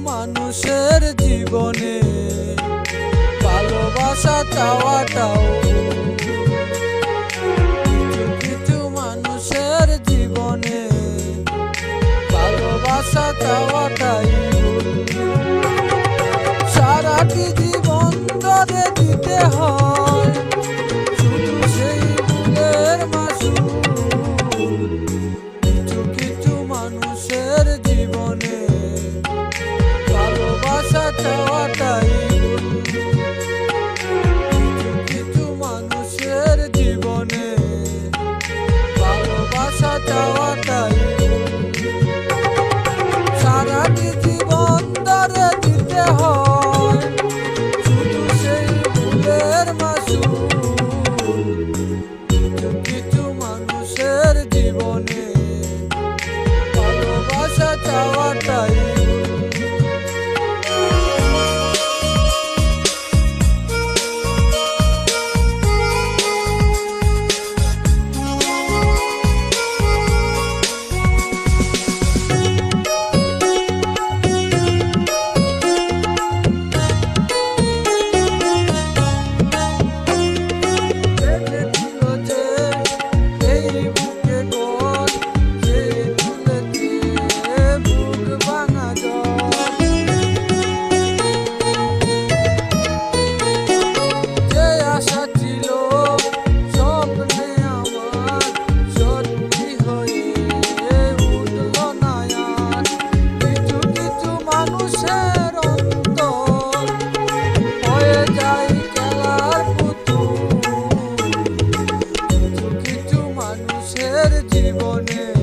মানুষের জীবনে ভালোবাসা চাওয়াটাও, কিছু মানুষের জীবনে ভালোবাসা চাওয়াটাই সারাটি জীবন ধরে দিতে হয় শুধু সেই ভুলের মাসুল। কিছু মানুষের জীবনে ভালোবাসা চাওয়াটাই, কিছু মানুষের জীবনে ভালোবাসা চাওয়াটাই সারাটি জীবন ধরে দিতে হয় শুধু সেই ভুলের মাসুল। কিছু মানুষের জীবনে ভালোবাসা চাওয়াটাই জীবনে